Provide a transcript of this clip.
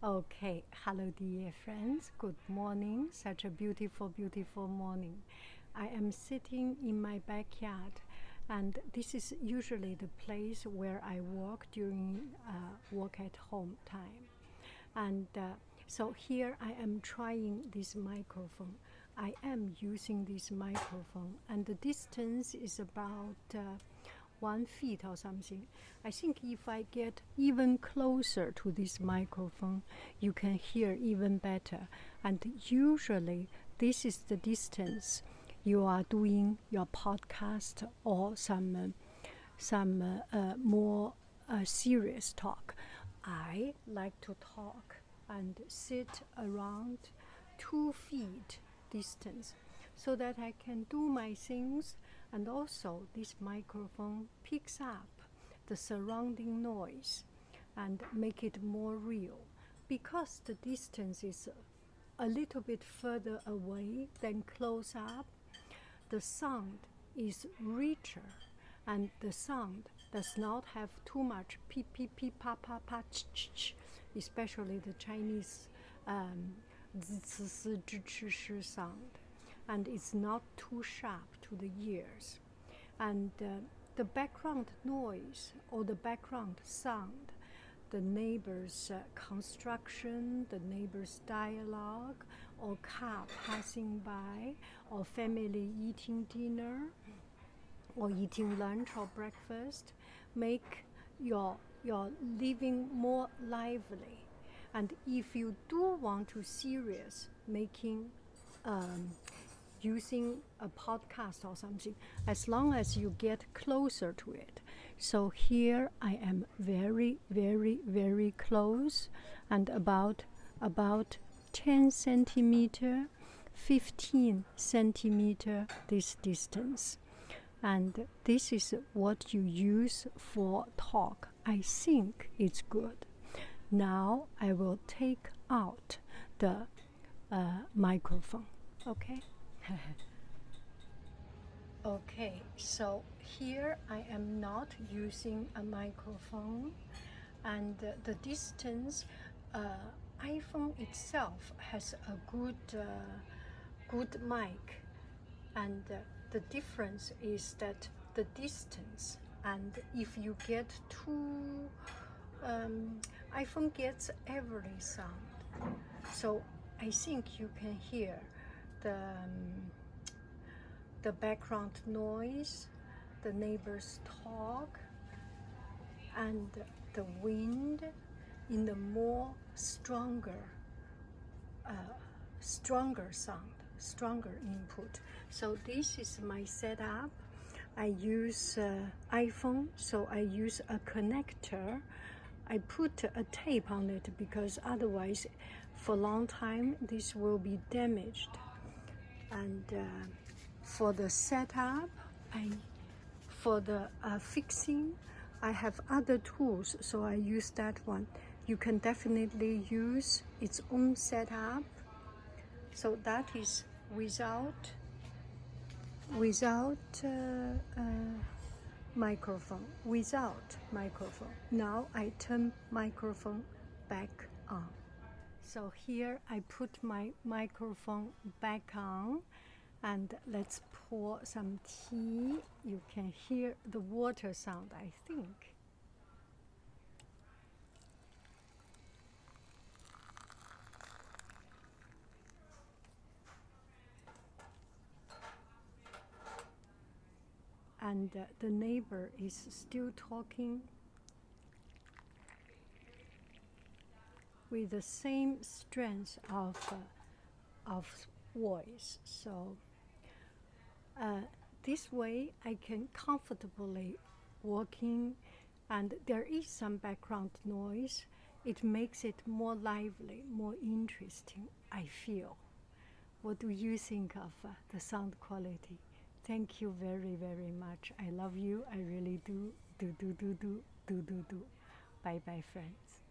Okay, hello, dear friends. Good morning. Such a beautiful, beautiful morning. I am sitting in my backyard, and this is usually the place where I work during work at home time. And so here I am trying this microphone. I am using this microphone, and the distance is about 1 feet or something. I think if I get even closer to this microphone, you can hear even better. And usually, this is the distance you are doing your podcast or some more serious talk. I like to talk and sit around 2 feet distance so that I can do my things, and also this microphone picks up the surrounding noise and make it more real. Because the distance is a little bit further away than close up, the sound is richer, and the sound does not have too much pi pi pi pa pa pa ch ch ch, especially the Chinese zi ci si zhi chi shi sound, and it's not too sharp to the ears. And the background noise or the background sound, the neighbor's construction, the neighbor's dialogue, or car passing by, or family eating dinner, or eating lunch or breakfast, make your living more lively. And if you do want to serious making using a podcast or something, as long as you get closer to it. So here I am very, very, very close, and about 10 centimeter, 15 centimeter this distance. And this is what you use for talk. I think it's good. Now I will take out the microphone. Okay? Okay, so here I am not using a microphone, and the distance, iPhone itself has a good mic, and the difference is that the distance, and if you get too, iPhone gets every sound, so I think you can hear the background noise, the neighbors talk, and the wind in the more stronger sound, stronger input. So this is my setup. I use iPhone, so I use a connector. I put a tape on it because otherwise for a long time this will be damaged. And for the setup, for the fixing, I have other tools, so I use that one. You can definitely use its own setup. So that is without microphone, without microphone. Now I turn microphone back on. So here I put my microphone back on, and let's pour some tea. You can hear the water sound, I think. And the neighbor is still talking with the same strength of voice. So this way I can comfortably walking, and there is some background noise. It makes it more lively, more interesting, I feel. What do you think of the sound quality? Thank you very, very much. I love you. I really do. Do. Bye bye, friends.